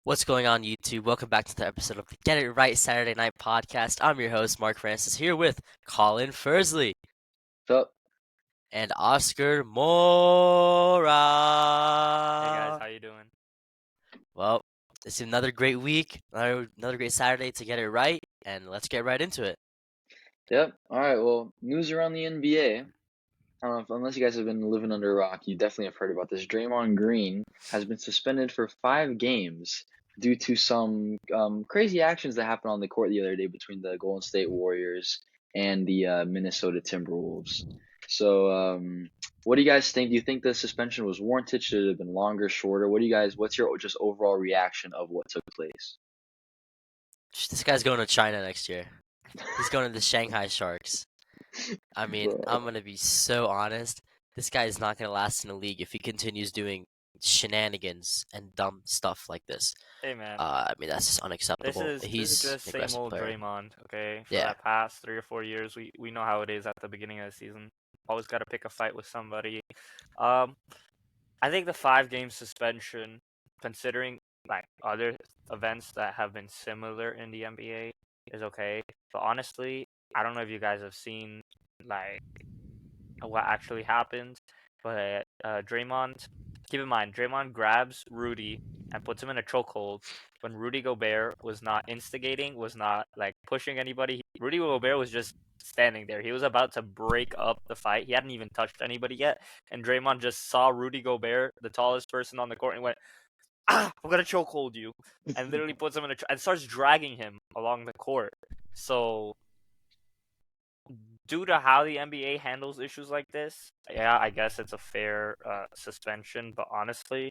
What's going on, YouTube? Welcome back to the episode of the Get It Right Saturday Night Podcast. I'm your host, Mark Francis, here with Colin Fursley So, and Oscar Hey guys, Mora. how you doing? Well, it's another great week, another great Saturday to get it right, and let's get right into it. yep. All right. Well, news around the NBA. I don't know unless you guys have been living under a rock, you definitely have heard about this. Draymond Green has been suspended for 5 games due to some crazy actions that happened on the court the other day between the Golden State Warriors and the Minnesota Timberwolves. So, what do you guys think? Do you think the suspension was warranted? Should it have been longer, shorter? What's your just overall reaction of what took place? This guy's going to China next year. He's going to the Shanghai Sharks. I mean, Bro. I'm going to be so honest. This guy is not going to last in the league if he continues doing shenanigans and dumb stuff like this. Hey man, I mean, that's just unacceptable. this is He's just an same aggressive old player. Draymond, okay? For Yeah. that past 3 or 4 years, we know how it is at the beginning of the season. Always got to pick a fight with somebody. I think the 5 game suspension, considering like other events that have been similar in the NBA, is okay. But honestly, I don't know if you guys have seen like what actually happened, but Draymond. Keep in mind, Draymond grabs Rudy and puts him in a chokehold when Rudy Gobert was not instigating, was not like pushing anybody. Rudy Gobert was just standing there. He was about to break up the fight. He hadn't even touched anybody yet, and Draymond just saw Rudy Gobert, the tallest person on the court, and went, "Ah, I'm gonna chokehold you," and literally puts him in and starts dragging him along the court. So, due to how the NBA handles issues like this, yeah, I guess it's a fair suspension. But honestly,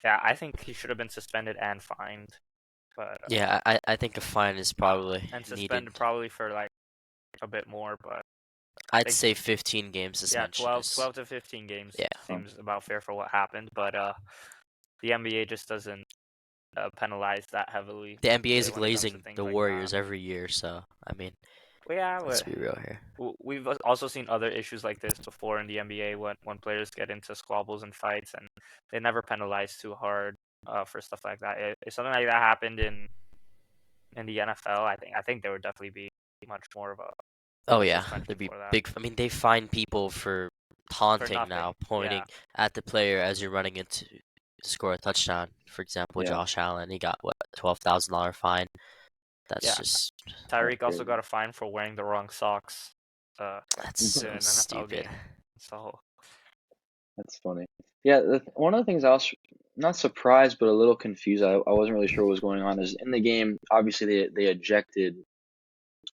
yeah, I think he should have been suspended and fined. But Yeah, I think a fine is probably and needed. suspended probably for like a bit more. But I'd say 15 games yeah, suspension. 12 to 15 games Yeah. seems about fair for what happened. But the NBA just doesn't penalize that heavily. The NBA is when it comes to glazing things the like Warriors that. every year, so I mean, Well, yeah, let's be real here. we've also seen other issues like this before in the NBA when players get into squabbles and fights, and they never penalize too hard for stuff like that. If something like that happened in the NFL, I think there would definitely be much more of a Oh yeah, suspension there'd be for that. big. I mean, they fine people for taunting nothing, now, pointing yeah. at the player as you're running into to score a touchdown. For example, Yeah. Josh Allen, he got what, $12,000 fine. That's Yeah. just Tyreek also crazy. got a fine for wearing the wrong socks. that's so in an NFL stupid. game. So That's funny. Yeah, one of the things I was not surprised but a little confused. I wasn't really sure what was going on. Is in the game, obviously they ejected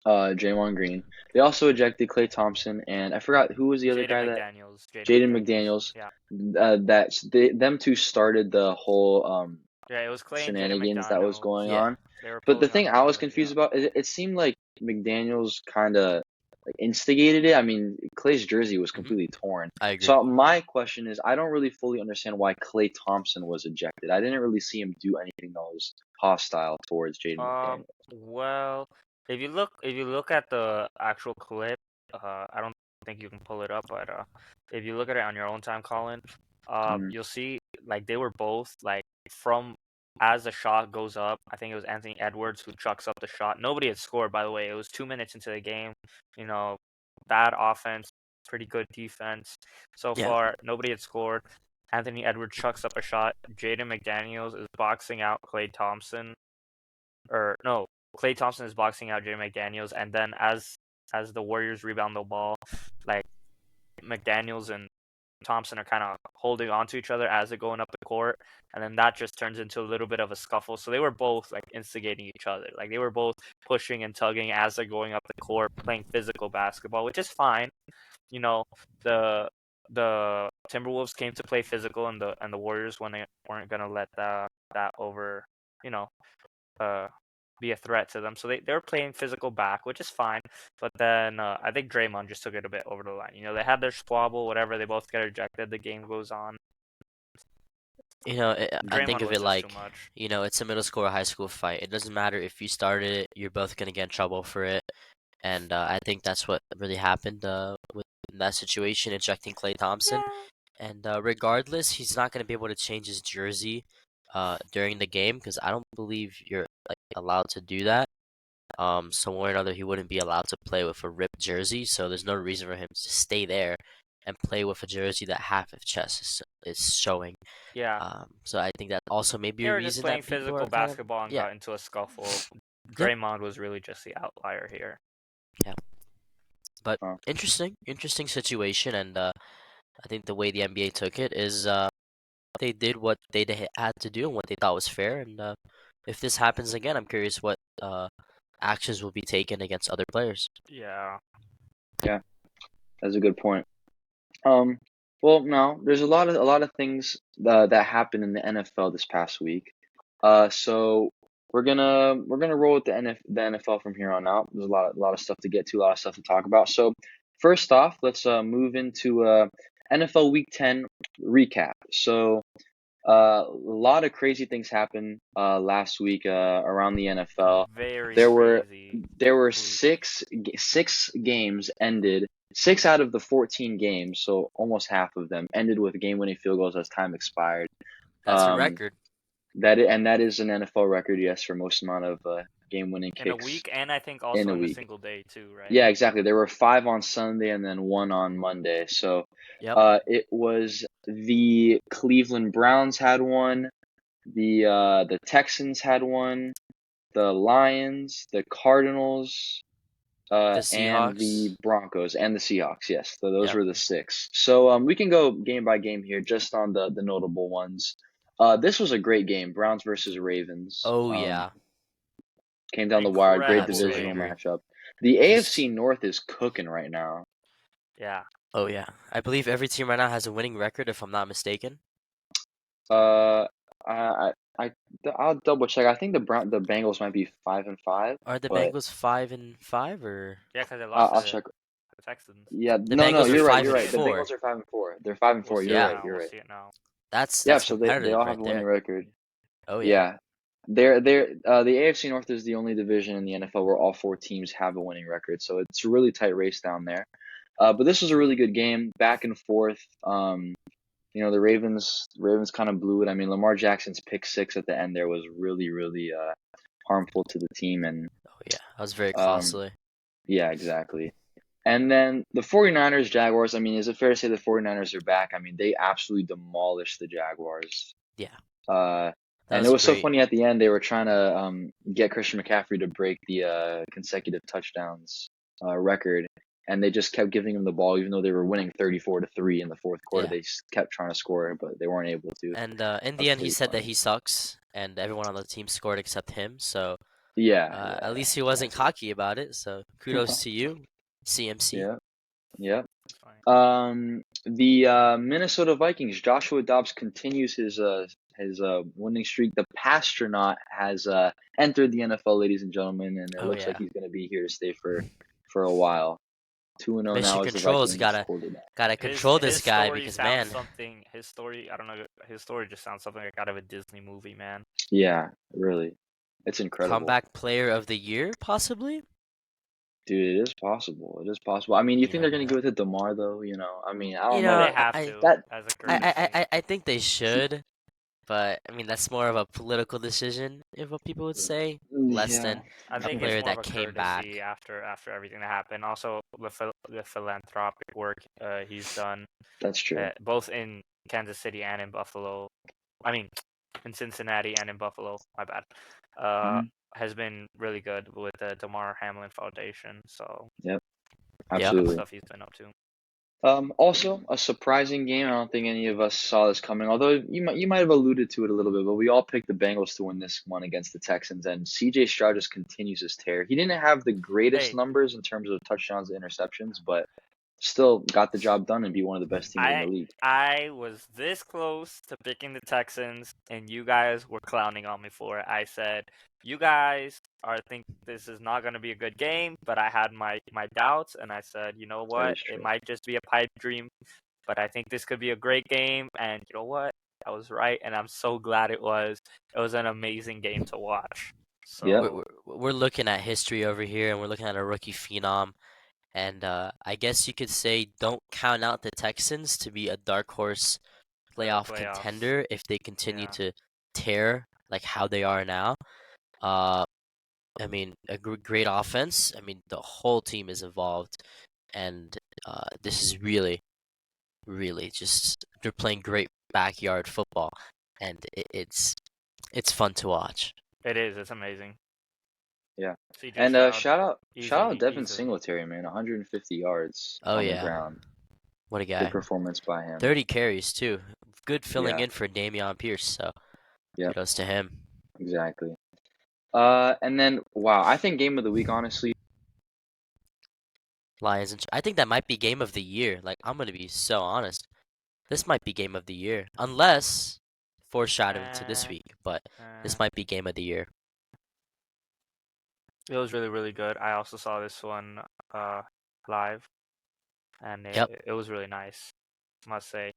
Draymond Green. They also ejected Klay Thompson, and I forgot who was the other Jaden guy that McDaniels. Jaden McDaniels. Yeah. Them two started the whole Yeah, it was Clay and Jaden shenanigans that was McDaniels. going Yeah. on. They were But the pulling on thing each I was other, confused yeah. about is it seemed like McDaniels kind of like instigated it. I mean, Clay's jersey was completely torn. I agree. So my question is, I don't really fully understand why Klay Thompson was ejected. I didn't really see him do anything that was hostile towards Jaden McDaniels. Well, if you look at the actual clip, I don't think you can pull it up, but if you look at it on your own time, Colin, you'll see like they were both like from as the shot goes up. I think it was Anthony Edwards who chucks up the shot. Nobody had scored, by the way. It was 2 minutes into the game. You know, bad offense, pretty good defense. So Yeah. far, nobody had scored. Anthony Edwards chucks up a shot. Jaden McDaniels is boxing out Klay Thompson. Or no, Klay Thompson is boxing out Jaden McDaniels, and then as the Warriors rebound the ball, like McDaniels and Thompson are kind of holding on to each other as they're going up the court, and then that just turns into a little bit of a scuffle. So they were both like instigating each other, like they were both pushing and tugging as they're going up the court, playing physical basketball, which is fine. You know, the Timberwolves came to play physical, and the Warriors weren't gonna let that over, you know, be a threat to them. So they were playing physical back, which is fine. But then I think Draymond just took it a bit over the line. You know, they had their squabble, whatever. They both get ejected. The game goes on. You know, I think Draymond of was it just like, too much. you know, it's a middle school or high school fight. It doesn't matter if you started it, you're both gonna get in trouble for it. And I think that's what really happened with that situation, ejecting Klay Thompson. Yeah. And regardless, he's not gonna be able to change his jersey during the game because I don't believe you're like allowed to do that. Some way or another, he wouldn't be allowed to play with a ripped jersey, so there's no reason for him to stay there and play with a jersey that half of chest is showing. Yeah. So I think that also may be They a were just reason playing that people physical are kind of basketball and yeah. got into a scuffle. Yep. Draymond was really just the outlier here. Yeah. But Oh. interesting situation, and I think the way the NBA took it is they did what they had to do and what they thought was fair. And if this happens again, I'm curious what actions will be taken against other players. Yeah. That's a good point. Well, no, there's a lot of things that happened in the NFL this past week. So we're gonna roll with the NFL from here on out. There's a lot of stuff to get to, a lot of stuff to talk about. So first off, let's move into NFL Week 10 recap. So a lot of crazy things happened last week around the NFL. Very There were crazy. six games ended. 6 out of the 14 games, so almost half of them, ended with game-winning field goals as time expired. That's a record. That is an NFL record, yes, for most amount of game-winning kicks in a week, and I think also in a single day too, right? Yeah, exactly. There were 5 on Sunday and then 1 on Monday. So Yep. it was the Cleveland Browns had one, the Texans had one, the Lions, the Cardinals, The and the Seahawks. Broncos and the Seahawks. Yes, so those Yep. were the 6. So we can go game by game here, just on the notable ones. This was a great game, Browns versus Ravens. Oh yeah. Came down the wire, great Incredible divisional game. matchup. The Just- AFC North is cooking right now. Yeah. Oh yeah. I believe every team right now has a winning record, if I'm not mistaken. Uh, I'll double check. I think the Bengals might be 5-5. Are the but Bengals 5-5 or? Yeah, because they lost I'll to check. the Texans. Yeah, The no, Bengals are you're right. 5 You're and right. The 4. Bengals are 5-4. They're 5-4. We'll see You're it right. now. You're We'll right. see it now. That's Yeah, so they competitive all right have a winning there. record. Oh yeah. Yeah. The AFC North is the only division in the NFL where all 4 teams have a winning record, so it's a really tight race down there. But this was a really good game, back and forth. The Ravens kind of blew it. I mean, Lamar Jackson's pick 6 at the end there was really, really harmful to the team, and Oh yeah. That was very costly. yeah, exactly. And then the 49ers, Jaguars, I mean, is it fair to say the 49ers are back? I mean, they absolutely demolished the Jaguars. Yeah. And it was so funny at the end. They were trying to get Christian McCaffrey to break the consecutive touchdowns record, and they just kept giving him the ball, even though they were winning 34-3 in the fourth quarter. Yeah. They kept trying to score, but they weren't able to. And in the end, he said that he sucks, and everyone on the team scored except him. So yeah, at least he wasn't cocky about it. So kudos to you, CMC. Yeah. The Minnesota Vikings, Joshua Dobbs continues his winning streak. The Pastronaut has entered the NFL, ladies and gentlemen, and it looks like he's going to be here to stay for a while. 2-0 now Mission as the Control's Vikings gotta control this guy story because sounds man, his story, I don't know, his story just sounds something like out of a Disney movie, man. Yeah, really, it's incredible. Comeback Player of the Year, possibly. Dude, it is possible. It is possible. I mean, you think they're gonna give it to DeMar though? I mean, I don't know. They have to. As a courtesy. I think they should, but I mean that's more of a political decision, if what people would say, less than I think player it's more that of a came back. courtesy after everything that happened. Also, the philanthropic work he's done. That's true. Both in Kansas City and in Buffalo. I mean, in Cincinnati and in Buffalo. My bad. Has been really good with the DeMar Hamlin Foundation. So yep, absolutely. Stuff he's been up to. Also, a surprising game. I don't think any of us saw this coming. Although you might have alluded to it a little bit, but we all picked the Bengals to win this one against the Texans, and C.J. Stroud just continues his tear. He didn't have the greatest numbers in terms of touchdowns and interceptions, but still got the job done and be one of the best teams in the league. I was this close to picking the Texans, and you guys were clowning on me for it. I said, you guys think this is not going to be a good game, but I had my doubts, and I said, you know what, it might just be a pipe dream, but I think this could be a great game, and you know what, I was right, and I'm so glad it was. It was an amazing game to watch. So yeah, we're looking at history over here, and we're looking at a rookie phenom. And I guess you could say don't count out the Texans to be a dark horse playoff contender if they continue to tear like how they are now. Uh, I mean, a great offense. I mean, the whole team is involved, and this is really just they're playing great backyard football, and it's fun to watch. It is. It's amazing. Yeah. CJ And Stroud, shout out easily, Devin easily. Singletary, man, 150 yards Oh on the yeah, ground. what a Good guy! performance by him. 30 carries too. Good filling Yeah. in for Dameon Pierce. So Yep. kudos to him. Exactly. And then wow, I think game of the week, honestly. Lions and I think that might be game of the year. Like I'm gonna be so honest. This might be game of the year, unless foreshadowing to this Uh, week. But uh, this might be game of the year. it was really, really good. I also saw this one live, and Yep. it was really nice, must say.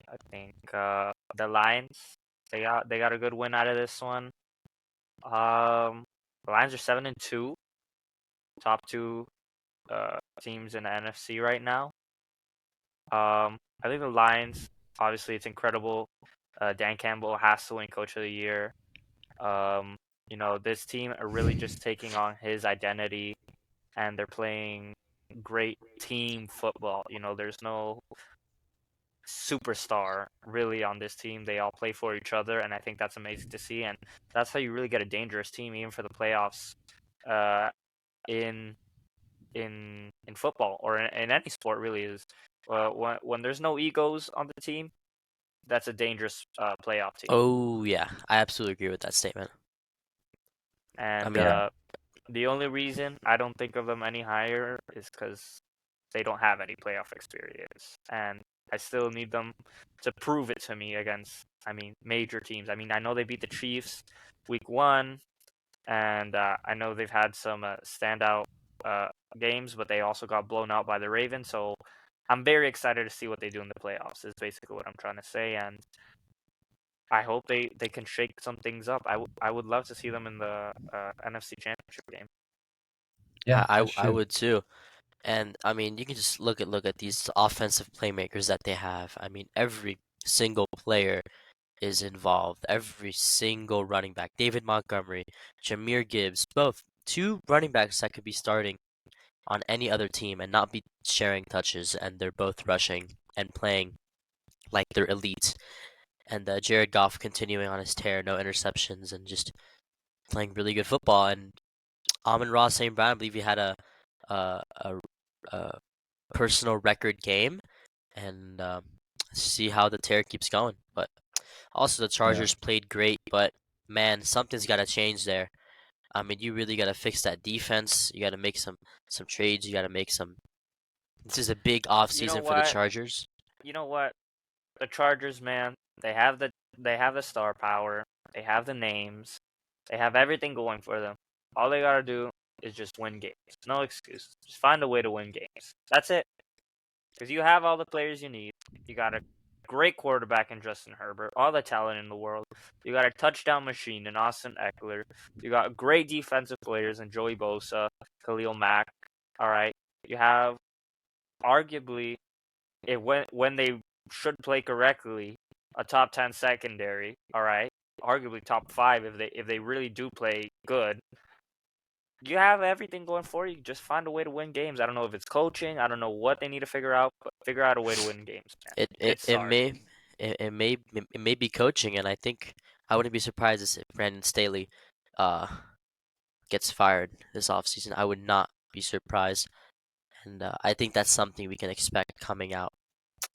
I think the Lions, they got a good win out of this one. The Lions are 7-2, top two teams in the NFC right now. I think the Lions, obviously, it's incredible. Dan Campbell has to win Coach of the Year. This team are really just taking on his identity, and they're playing great team football. There's no superstar really on this team. They all play for each other, and I think that's amazing to see. And that's how you really get a dangerous team, even for the playoffs. In football or in any sport, really is. When there's no egos on the team, that's a dangerous playoff team. Oh yeah, I absolutely agree with that statement. I And mean, the only reason I don't think of them any higher is because they don't have any playoff experience, and I still need them to prove it to me against, major teams. I know they beat the Chiefs week 1, and I know they've had some standout games, but they also got blown out by the Ravens. So I'm very excited to see what they do in the playoffs. Is basically what I'm trying to say, and I hope they can shake some things up. I would love to see them in the NFC Championship game. Yeah, that's I true. would too. And I mean, you can just look at these offensive playmakers that they have. I mean, every single player is involved. Every single running back. David Montgomery, Jameer Gibbs, both two running backs that could be starting on any other team and not be sharing touches, and they're both rushing and playing like they're elite. And Jared Goff continuing on his tear, no interceptions, and just playing really good football. And Amon-Ra St. Brown, I believe he had a, a, a personal record game, and see how the tear keeps going. But also the Chargers played great, but man, something's got to change there. I mean, you really got to fix that defense. You got to make some trades. You got to make some. This is a big off You know season for the what? Chargers. You know what? The Chargers, man, they have the star power. They have the names. They have everything going for them. All they gotta do is just win games. No excuses. Just find a way to win games. That's it. Because you have all the players you need. You got a great quarterback in Justin Herbert, all the talent in the world. You got a touchdown machine in Austin Eckler. You got great defensive players in Joey Bosa, Khalil Mack. All right. You have arguably, when they should play correctly, a top 10 secondary. All right. Arguably top 5 if they really do play good. You have everything going for you. Just find a way to win games. I don't know if it's coaching. I don't know what they need to figure out, but figure out a way to win games, man. It it, It's it starting. may it may be coaching, and I think I wouldn't be surprised if Brandon Staley uh gets fired this offseason. I would not be surprised, and I think that's something we can expect coming out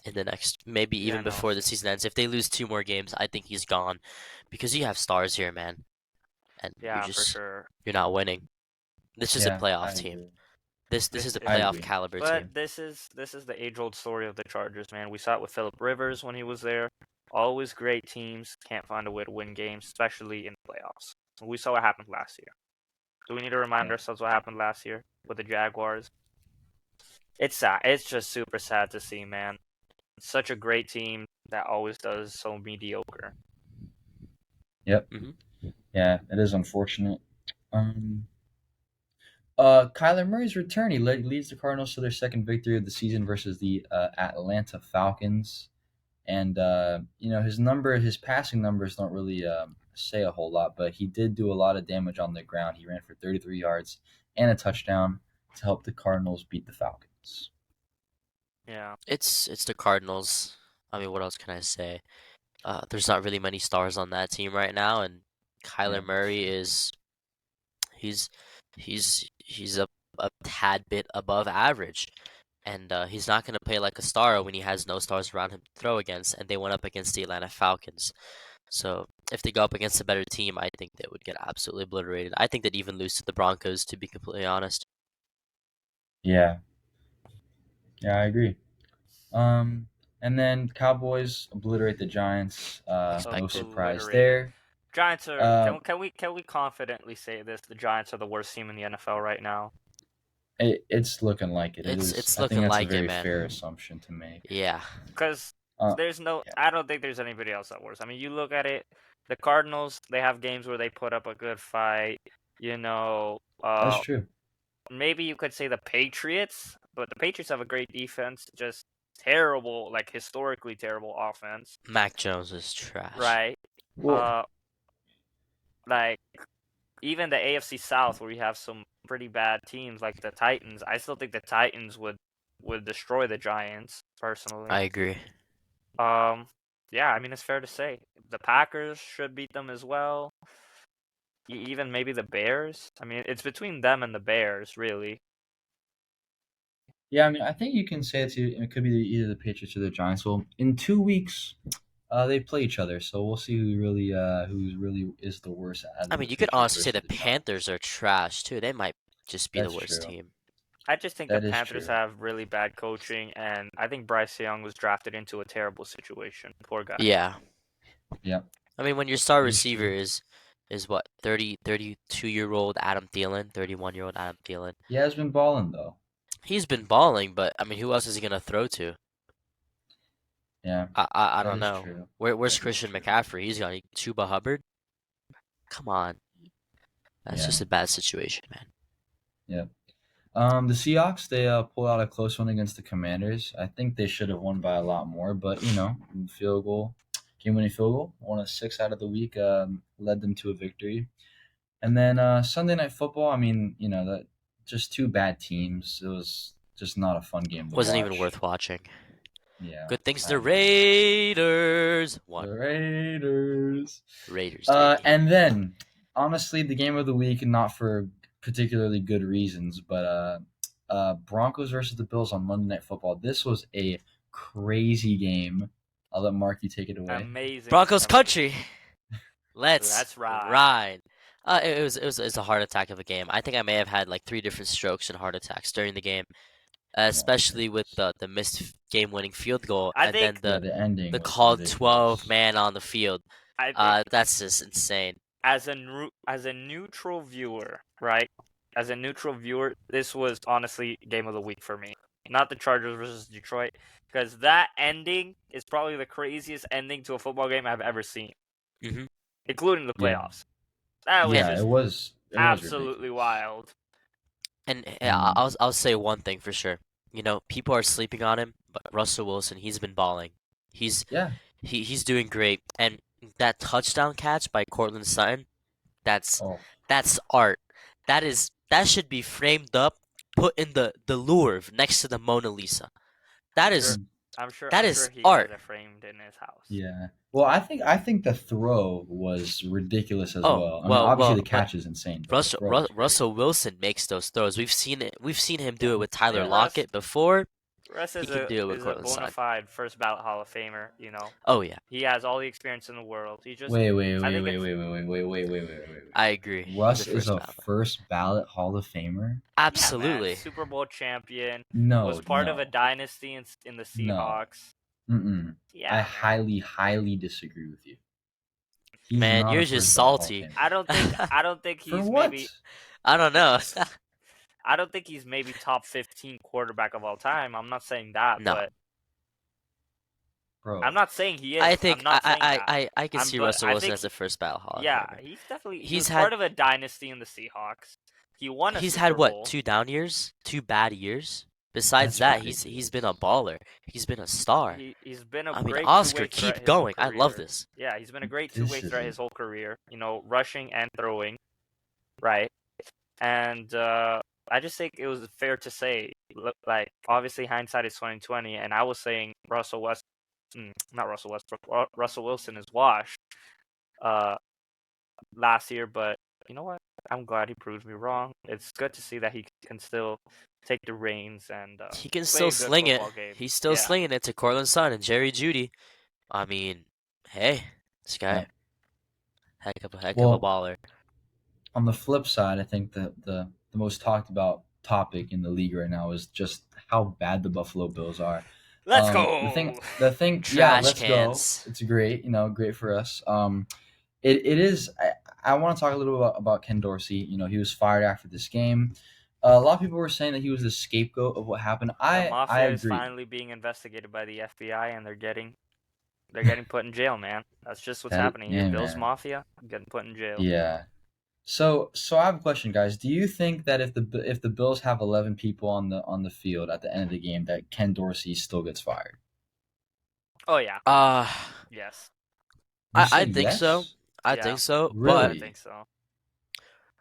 in the next, maybe Yeah, even no. before the season ends. If they lose 2 more games, I think he's gone, because you have stars here, man, and Yeah, for sure. you're not winning. This is a Yeah, I playoff team. agree. This This is a I is, playoff agree. caliber but team. this is the age-old story of the Chargers, man. We saw it with Philip Rivers when he was there. Always great teams can't find a way to win games, especially in the playoffs. We saw what happened last year. Do we need to remind Yeah. ourselves what happened last year with the Jaguars? It's sad. It's just super sad to see, man. Such a great team that always does so mediocre. Yep. Mhm. Yeah, it is unfortunate. Kyler Murray's return. He leads the Cardinals to their second victory of the season versus the Atlanta Falcons. and his passing numbers don't really say a whole lot, but he did do a lot of damage on the ground. He ran for 33 yards and a touchdown to help the Cardinals beat the Falcons. Yeah. It's the Cardinals. I mean, what else can I say? There's not really many stars on that team right now, and Kyler Yeah, Murray is he's he's a tad bit above average, and he's not gonna play like a star when he has no stars around him to throw against. And they went up against the Atlanta Falcons, so if they go up against a better team, I think they would get absolutely obliterated. I think they'd even lose to the Broncos, to be completely honest. yeah, I agree. And then Cowboys obliterate the Giants. No Expected. surprise Obliterated. there. Giants are. Uh, Can we confidently say this? The Giants are the worst team in the NFL right now. It's looking like it. It's I think looking that's like a it, very man. fair assumption to make. Yeah. Because Uh, there's no. yeah. I don't think there's anybody else that worse. I mean, you look at it. The Cardinals, they have games where they put up a good fight. That's true. Maybe you could say the Patriots, but the Patriots have a great defense. Just terrible, like historically terrible offense. Mac Jones is trash. Right. Well, Like even the AFC South, where you have some pretty bad teams like the Titans, I still think the Titans would destroy the Giants personally. I agree. Yeah, I mean it's fair to say the Packers should beat them as well. Even maybe the Bears. I mean it's between them and the Bears, really. yeah, I mean, I think you can say it could be either the Patriots or the Giants. Well, in 2 weeks, they play each other, so we'll see who really is the worst. I mean, you could honestly say the Panthers are trash too. They might just be That's the worst true. team. I just think That the is Panthers true. have really bad coaching, and I think Bryce Young was drafted into a terrible situation. Poor guy. Yeah. Yep. I mean, when your star That is receiver true. is what, 32-year-old Adam Thielen, 31-year-old Adam Thielen. He has been balling though. He's been balling, but I mean, who else is he gonna throw to? Yeah. I that don't is know. True. Where's That is Christian true. McCaffrey? He's got Chuba Hubbard. Come on, that's Yeah. just a bad situation, man. Yep. The Seahawks, they pulled out a close one against the Commanders. I think they should have won by a lot more, but game-winning field goal, one of 6 out of the week, led them to a victory. And then Sunday Night Football, I mean, that just 2 bad teams. It was just not a fun game to Wasn't watch. even worth watching. Yeah. Good things the Raiders won. The Raiders. Raiders. And then, honestly, the game of the week, not for particularly good reasons, but Broncos versus the Bills on Monday Night Football. This was a crazy game. I'll let Mark, you take it away. Amazing. Broncos Amazing. country. Let's ride. ride. It was a heart attack of a game. I think I may have had like 3 different strokes and heart attacks during the game, especially with the missed game-winning field goal I and think- then the ending the was called ridiculous. 12 man on the field. I think That's just insane. as a neutral viewer, right? As a neutral viewer, this was honestly game of the week for me. Not the Chargers versus Detroit, because that ending is probably the craziest ending to a football game I've ever seen, Mhm. including the Yeah. playoffs. That was Yeah, just it was absolutely ridiculous. wild. And Mm. I'll say one thing for sure. People are sleeping on him, but Russell Wilson, he's been balling. He's doing great. And that touchdown catch by Cortland Sutton, that's art. That should be framed up, put in the Louvre next to the Mona Lisa. That is I'm sure he art. has it framed in his house. Yeah. Well, I think the throw was ridiculous as Oh, well. I mean, well, obviously well, the but catch is insane. But the throw was great. Russell Wilson makes those throws. We've seen it. We've seen him do it with Tyler Yeah. Lockett before. Russ He is can do it with a Cortland bona Sutton. fide first ballot Hall of Famer. Oh yeah, He has all the experience in the world. He just Wait. I think I agree. He's Russ the is first a ballot. first ballot Hall of Famer. Absolutely. Yeah, man. Super Bowl champion. No, Was part of a dynasty in the Seahawks. Mm-mm. Yeah. I man. highly disagree with you. He's Man, not you're a just first ballot Hall of salty. Famer. I don't think For he's what? maybe I don't know. I don't think he's maybe top 15 quarterback of all time. I'm not saying that, No. but Bro. I'm not saying he is. I think I'm not saying that. I can see but Russell I Wilson think as the first ballot Hall of Yeah, Famer. he's definitely He's he's had- part of a dynasty in the Seahawks. He won a He's Super had Bowl. what, 2 down years, 2 bad years. Besides That's that, he's ridiculous. been a baller. He's been a star. He's been a I mean, great Oscar, two-way threat keep his whole going. I love career. this. Yeah, he's been a great This two-way is threat his whole career. You know, rushing and throwing, right? And I just think it was fair to say, like, obviously hindsight is 2020, and I was saying not Russell Westbrook, Russell Wilson is washed last year, but you know what? I'm glad he proved me wrong. It's good to see that he can still take the reins and He can play still a good sling it. football game. He's still Yeah. slinging it to Cortland Sutton and Jerry Judy. I mean, hey, this guy, Yeah. heck of a Well, baller. on the flip side, I think the most talked about topic in the league right now is just how bad the Buffalo Bills are. Let's The thing, yeah, Trash let's go. cans. It's great, great for us. It is. I want to talk a little bit about Ken Dorsey. He was fired after this game. A lot of people were saying that he was the scapegoat of what happened. The I mafia is agree. finally being investigated by the FBI, and they're getting put in jail, man. That's just what's happening here. Yeah, Bills man. Mafia getting put in jail. Yeah. So I have a question, guys. Do you think that if the Bills have 11 people on the field at the end of the game, that Ken Dorsey still gets fired? Oh yeah. Yes. You I say think so. yes? I Yeah. think so. Really? I think so.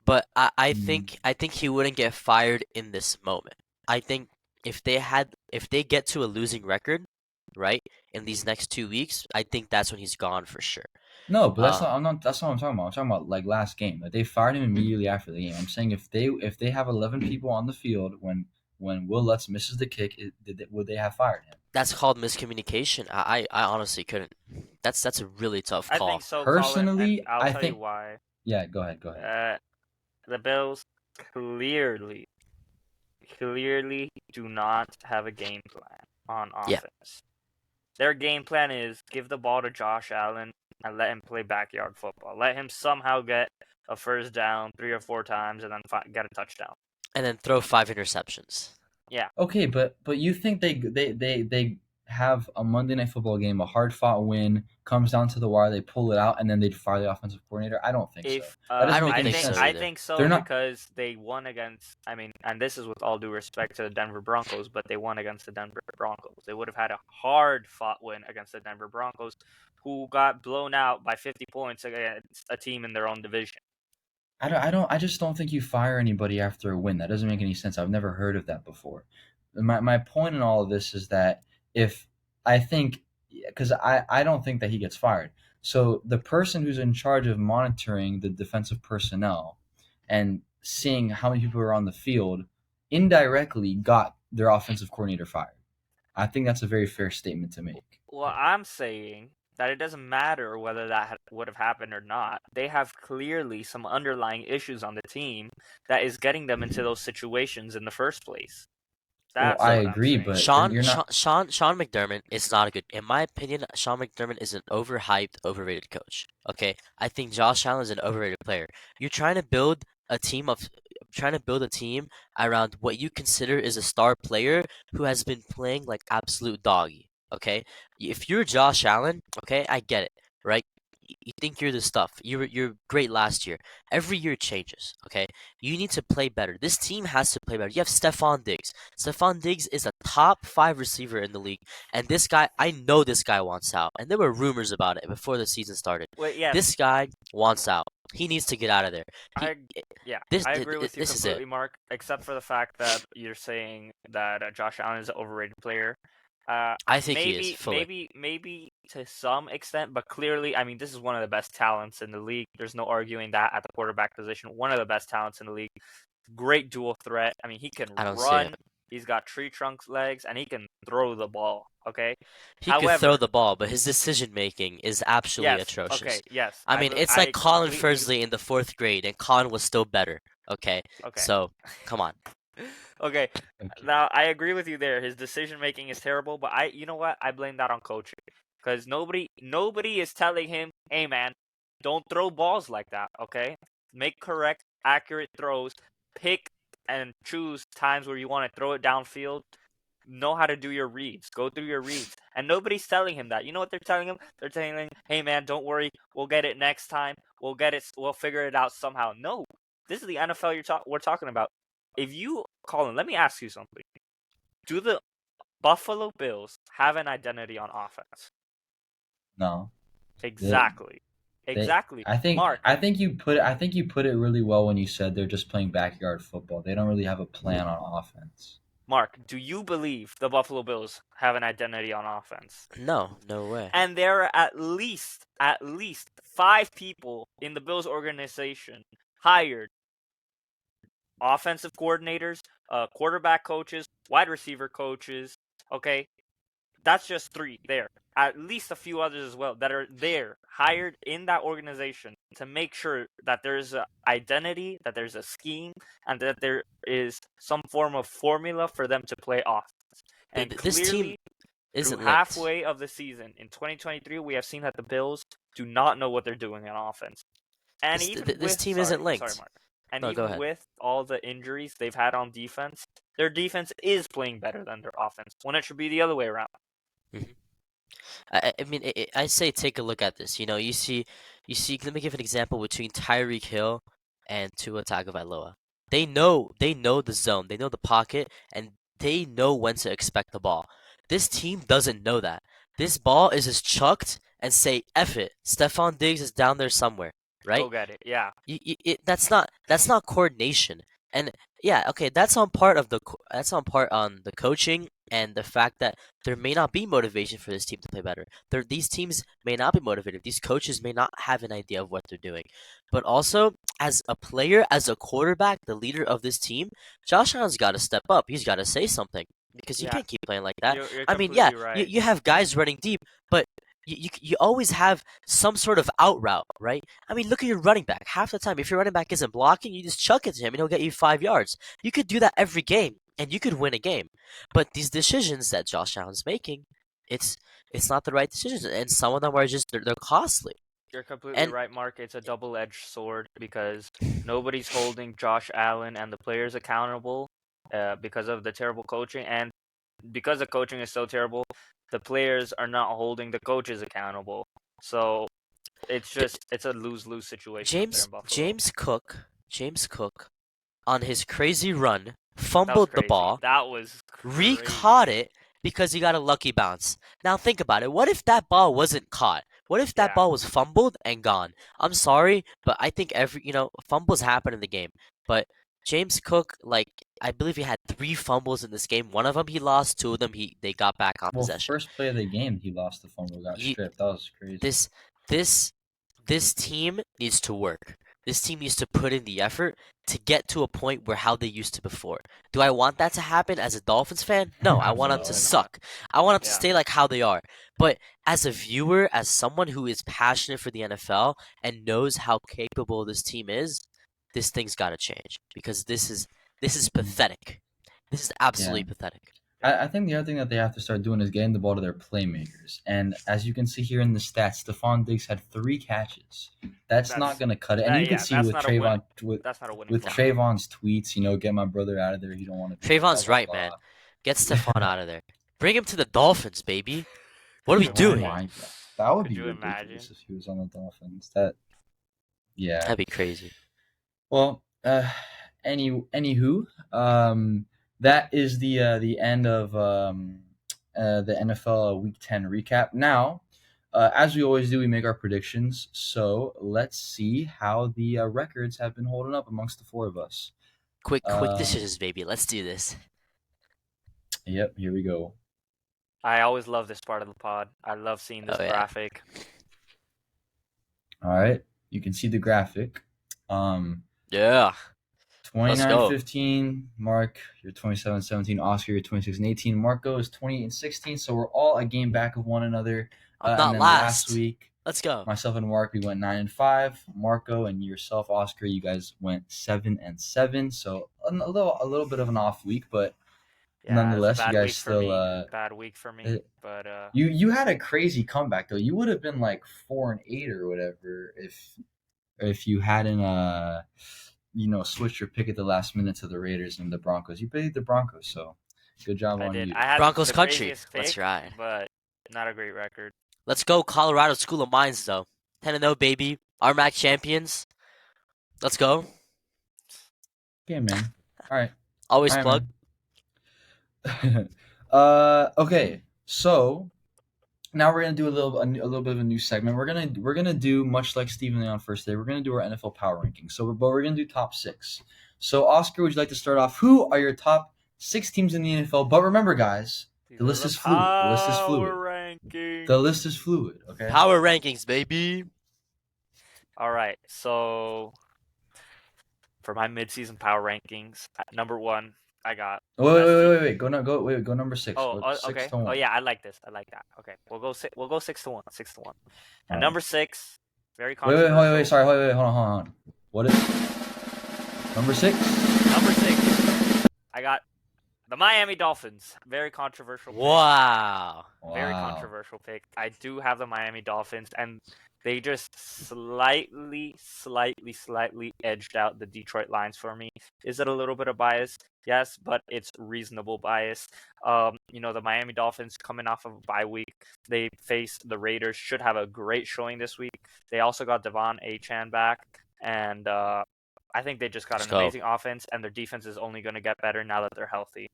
But I Hmm. think he wouldn't get fired in this moment. I think if they get to a losing record, right, in these next 2 weeks, I think that's when he's gone for sure. No, but that's Um, not. I'm not. That's not what I'm talking about. I'm talking about like last game. Like they fired him immediately after the game. I'm saying if they have 11 people on the field when Will Lutz misses the kick, would they have fired him? that's called miscommunication. I honestly couldn't. That's a really tough I call. think so, Colin, and Personally, I'll I tell you think. why. Yeah, go ahead. Go ahead. The Bills clearly do not have a game plan on Yeah. offense. Their game plan is give the ball to Josh Allen and let him play backyard football. Let him somehow get a first down 3 or 4 times and then get a touchdown. And then throw 5 interceptions. Yeah. Okay, but you think they have a Monday Night Football game, a hard fought win, comes down to the wire, they pull it out, and then they'd fire the offensive coordinator? I don't think so. That doesn't make any sense. I think so They're not. because they won against. I mean, and this is with all due respect to the Denver Broncos, but they won against the Denver Broncos. They would have had a hard fought win against the Denver Broncos, who got blown out by 50 points against a team in their own division. I just don't think you fire anybody after a win. That doesn't make any sense. I've never heard of that before. My point in all of this is that if I think, because I don't think that he gets fired. So the person who's in charge of monitoring the defensive personnel and seeing how many people are on the field indirectly got their offensive coordinator fired. I think that's a very fair statement to make. Well, I'm saying that it doesn't matter whether that would have happened or not. They have clearly some underlying issues on the team that is getting them into those situations in the first place. That's I what I'm agree, saying. but Sean you're not. Sean McDermott is not a good. In my opinion, Sean McDermott is an overhyped, overrated coach. Okay, I think Josh Allen is an overrated player. You're trying to build a team around what you consider is a star player who has been playing like absolute doggy. Okay, if you're Josh Allen, okay, I get it, right? You think you're the stuff. You're great last year. Every year changes. Okay, you need to play better. This team has to play better. You have Stephon Diggs. Stephon Diggs is a top 5 receiver in the league, and this guy, I know this guy wants out. And there were rumors about it before the season started. Wait, yes. This guy wants out. He needs to get out of there. I agree with you this is completely, it. Mark, except for the fact that you're saying that Josh Allen is an overrated player. I think he is fully. Maybe to some extent, but clearly, I mean, this is one of the best talents in the league. There's no arguing that at the quarterback position. One of the best talents in the league. Great dual threat. I mean, he can I don't see run. it. He's got tree trunk legs, and he can throw the ball. Okay. He could throw the ball, but his decision making is absolutely atrocious. Okay. Yes. I mean, it's like Colin Fursley in the 4th grade, and Colin was still better. Okay. Okay. So come on. Okay. Now I agree with you there. His decision making is terrible, but you know what? I blame that on coaching because nobody is telling him, "Hey man, don't throw balls like that." Okay, make correct, accurate throws. Pick and choose times where you want to throw it downfield. Know how to do your reads. Go through your reads, and nobody's telling him that. You know what they're telling him? They're telling him, "Hey man, don't worry. We'll get it next time. We'll get it. We'll figure it out somehow." No, this is the NFL we're talking about. If you, Colin, let me ask you something. Do the Buffalo Bills have an identity on offense? No. Exactly. Exactly. I think Mark, you put it really well when you said they're just playing backyard football. They don't really have a plan on offense. do you believe the Buffalo Bills have an identity on offense? No way. And there are at least 5 people in the Bills organization hired: offensive coordinators, quarterback coaches, wide receiver coaches. Okay, that's just 3 there. At least a few others as well that are there, hired in that organization to make sure that there's an identity, that there's a scheme, and that there is some form of formula for them to play offense. And This team clearly, isn't through linked. halfway of the season in 2023, we have seen that the Bills do not know what they're doing on offense. And This team isn't linked. Sorry, Mark. And No, go even ahead. with all the injuries they've had on defense, their defense is playing better than their offense, when it should be the other way around. I mean, I say take a look at this. You see. Let me give an example between Tyreek Hill and Tua Tagovailoa. They know the zone, they know the pocket, and they know when to expect the ball. This team doesn't know that. This ball is just chucked and say F it. Stephon Diggs is down there somewhere, right? Go get it. Yeah. That's not coordination. And yeah, okay, that's on part on the coaching and the fact that there may not be motivation for this team to play better. These teams may not be motivated. These coaches may not have an idea of what they're doing. But also, as a player, as a quarterback, the leader of this team, Josh Allen's got to step up. He's got to say something because you Yeah. can't keep playing like that. You're I mean, yeah, completely right. you have guys running deep, but you always have some sort of out route, right? I mean, look at your running back. Half the time, if your running back isn't blocking, you just chuck it to him and he'll get you 5 yards. You could do that every game and you could win a game. But these decisions that Josh Allen's making, it's not the right decisions, and some of them are just they're costly. You're completely And- right, Mark. It's a double-edged sword because nobody's holding Josh Allen and the players accountable because of the terrible coaching, and because the coaching is so terrible, the players are not holding the coaches accountable. So it's a lose-lose situation up there in Buffalo. James Cook, on his crazy run, That was fumbled the crazy. ball, That was re-caught it because he got a lucky bounce. Now think about it. What if that ball wasn't caught? What if that Yeah. ball was fumbled and gone? I'm sorry, but I think fumbles happen in the game. But James Cook, I believe he had 3 fumbles in this game. One of them he lost. 2 of them they got back on possession. First play of the game, he lost the fumble, got stripped. That was crazy. This team needs to work. This team needs to put in the effort to get to a point where how they used to before. Do I want that to happen as a Dolphins fan? No, I want them to Absolutely suck. I want them to Yeah. stay like how they are. But as a viewer, as someone who is passionate for the NFL and knows how capable this team is, this thing's got to change because this is pathetic. This is absolutely pathetic. I think the other thing that they have to start doing is getting the ball to their playmakers. And as you can see here in the stats, Stephon Diggs had 3 catches. That's not going to cut it. And you can see with Trayvon, That's not a winning with formula. Trayvon's tweets, get my brother out of there. You don't want to. Trayvon's right, man. Get Stephon out of there. Bring him to the Dolphins, baby. What are we doing? My God. That would Could be you ridiculous imagine? if he was on the Dolphins. Yeah. That'd be crazy. Well, anywho, that is the end of the NFL Week 10 recap. Now, as we always do, we make our predictions. So let's see how the records have been holding up amongst the 4 of us. Quick decisions, baby. Let's do this. Yep, here we go. I always love this part of the pod. I love seeing this graphic. All right, you can see the graphic. Yeah. 29-15, Mark, you're 27-17. Oscar, you're 26-18. Marco is 28-16. So we're all a game back of one another. I'm not and then last. Last week, Let's go. myself and Mark, we went 9-5. Marco and yourself, Oscar, you guys went 7-7. So a little bit of an off week, but Yeah, nonetheless, it's a you bad guys week for still. me. Bad week for me, but You had a crazy comeback though. You would have been like 4-8 or whatever if you hadn't switched your pick at the last minute to the Raiders and the Broncos. You picked the Broncos, so good job on you. I had Broncos the country. craziest That's pick, right. but not a great record. Let's go, Colorado School of Mines, though. 10-0, baby. RMAC champions. Let's go. Okay, man. All right. Always All right, plug. man. Okay, so now we're gonna do a little bit of a new segment. We're gonna do much like Stephen A on first day. We're gonna do our NFL power rankings. But we're gonna do top six. So Oscar, would you like to start off? Who are your top six teams in the NFL? But remember, guys, These the are list the is fluid. The list is fluid. power rankings. The list is fluid. Okay. Power rankings, baby. All right, so for my midseason power rankings, at number 1, I got Wait, the wait, best wait, team. wait, wait. Go number six. Oh, Go six okay. to Oh one. yeah, I like this. I like that. Okay, we'll go 6-1. 6-1. All And right. number 6, very Wait. controversial. Sorry. Wait. Hold on. What is number six? Number 6, I got the Miami Dolphins. Very controversial pick. Wow. Very Wow. controversial pick. I do have the Miami Dolphins, and they just slightly edged out the Detroit Lions for me. Is it a little bit of bias? Yes, but it's reasonable bias. The Miami Dolphins coming off of a bye week, they face the Raiders. Should have a great showing this week. They also got Devon Achane back, and I think they just got Let's an go. amazing offense, and their defense is only going to get better now that they're healthy.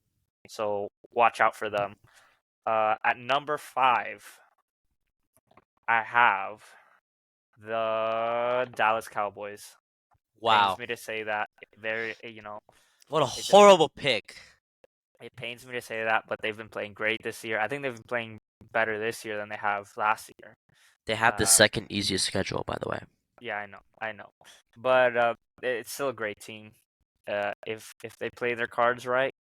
So watch out for them. At number 5, I have the Dallas Cowboys. Wow. Pains me to say that. What a It's horrible pick. It pains me to say that, but they've been playing great this year. I think they've been playing better this year than they have last year. They have the second easiest schedule, by the way. Yeah, I know. But it's still a great team. If they play their cards right,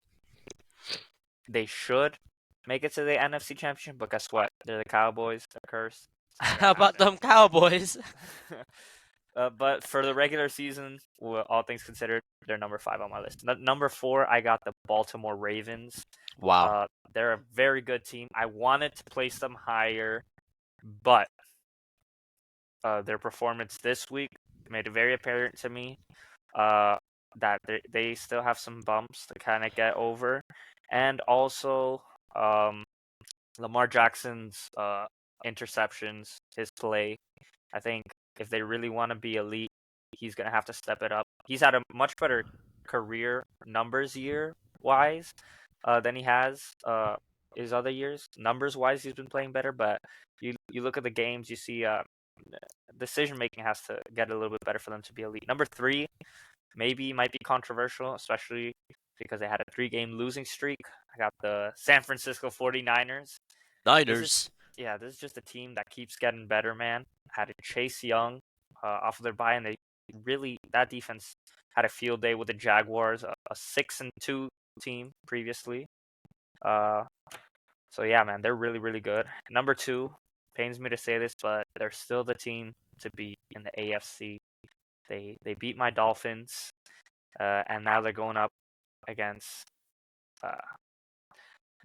they should make it to the NFC Championship. But guess what? They're the Cowboys. They're cursed. How about them Cowboys? But for the regular season, all things considered, they're number 5 on my list. Number 4, I got the Baltimore Ravens. Wow. They're a very good team. I wanted to place them higher, but their performance this week made it very apparent to me that they still have some bumps to kind of get over. And also, Lamar Jackson's interceptions, his play, I think if they really want to be elite, he's going to have to step it up. He's had a much better career numbers year-wise than he has his other years. Numbers-wise, he's been playing better, but you look at the games, you see decision-making has to get a little bit better for them to be elite. Number 3 might be controversial, especially because they had a 3-game losing streak. I got the San Francisco 49ers. Niners. This is just a team that keeps getting better, man. Had Chase Young off of their bye, and that defense had a field day with the Jaguars, a 6-2 team previously. So yeah, man, they're really, really good. Number 2, pains me to say this, but they're still the team to beat in the AFC. They beat my Dolphins, and now they're going up against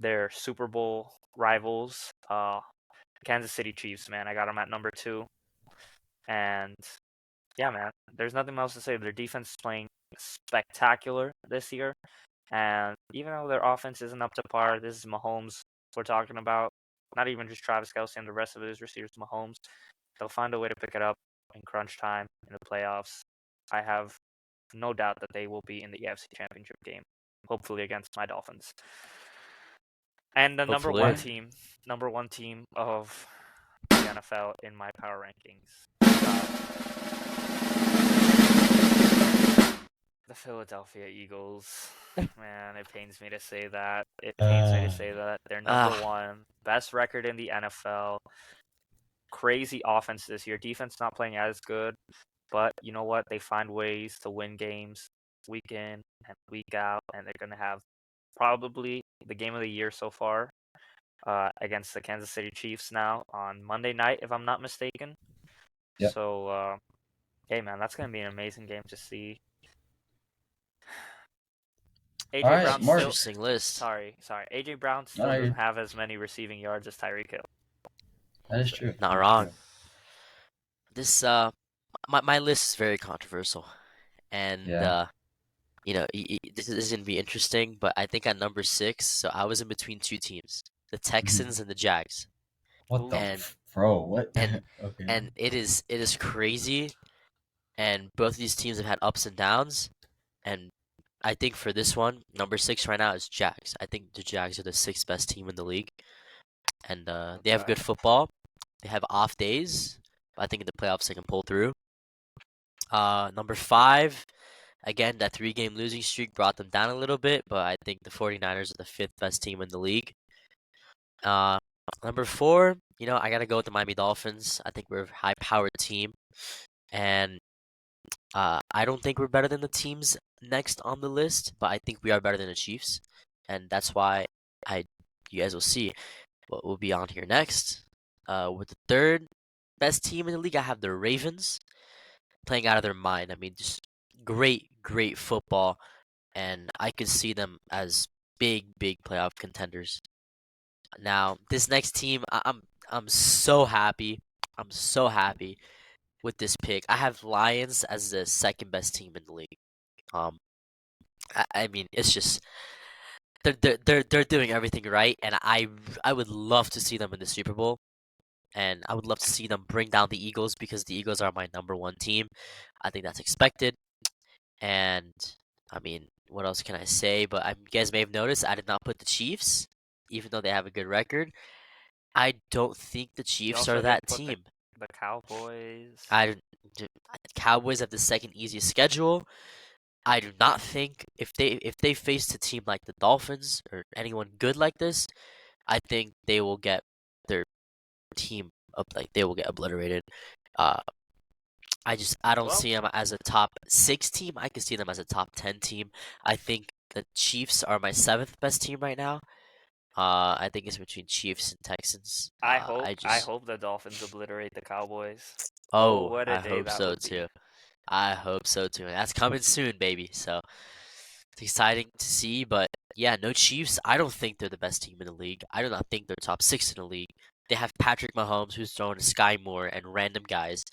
their Super Bowl rivals, Kansas City Chiefs, man. I got them at number 2. And yeah, man, there's nothing else to say. Their defense is playing spectacular this year. And even though their offense isn't up to par, this is Mahomes we're talking about. Not even just Travis Kelce and the rest of his receivers, Mahomes. They'll find a way to pick it up in crunch time in the playoffs. I have no doubt that they will be in the AFC Championship game, hopefully against my Dolphins. And the number Hopefully. one team of the NFL in my power rankings, the Philadelphia Eagles. Man, it pains me to say that. They're number 1, best record in the NFL. Crazy offense this year. Defense not playing as good, but you know what? They find ways to win games week in and week out, and they're gonna have probably the game of the year so far against the Kansas City Chiefs now on Monday night, if I'm not mistaken. Yep. So, hey, man, that's going to be an amazing game to see. AJ All right, Brown Mark. Interesting list. Sorry. AJ Brown still No, doesn't have as many receiving yards as Tyreek Hill. That is true. Not wrong. This my list is very controversial, and Yeah. this is gonna be interesting. But I think at number 6, so I was in between 2 teams, the Texans and the Jags. What the And- bro? What? and- Okay. And it is crazy, and both of these teams have had ups and downs, and I think for this one, number 6 right now is Jags. I think the Jags are the 6th best team in the league, and they have Okay. good football. They have off days, but I think in the playoffs they can pull through. Number 5, again, that 3-game losing streak brought them down a little bit, but I think the 49ers are the 5th best team in the league. Number 4, I gotta go with the Miami Dolphins. I think we're a high-powered team, and I don't think we're better than the teams next on the list, but I think we are better than the Chiefs, and that's why you guys will see what will be on here next. With the 3rd best team in the league, I have the Ravens playing out of their mind. I mean, just great football, and I could see them as big playoff contenders. Now, this next team, I'm so happy. I'm so happy with this pick. I have Lions as the 2nd best team in the league. I mean, it's just they're doing everything right, and I would love to see them in the Super Bowl, and I would love to see them bring down the Eagles because the Eagles are my number 1 team. I think that's expected, and I mean, what else can I say? But you guys may have noticed I did not put the Chiefs, even though they have a good record. I don't think the You Chiefs also are that didn't put team. the Cowboys. Cowboys have the 2nd easiest schedule. I do not think if they face a team like the Dolphins or anyone good like this, I think they will get their team up, like they will get obliterated. Uh, I don't Well, see them as a top 6 team. I can see them as a top 10 team. I think the Chiefs are my 7th best team right now. I think it's between Chiefs and Texans. I I hope the Dolphins obliterate the Cowboys. What a I day hope that so would be. too. I hope so too. That's coming soon, baby. So it's exciting to see. But yeah, no Chiefs. I don't think they're the best team in the league. I do not think they're top 6 in the league. They have Patrick Mahomes, who's throwing to Sky Moore and random guys.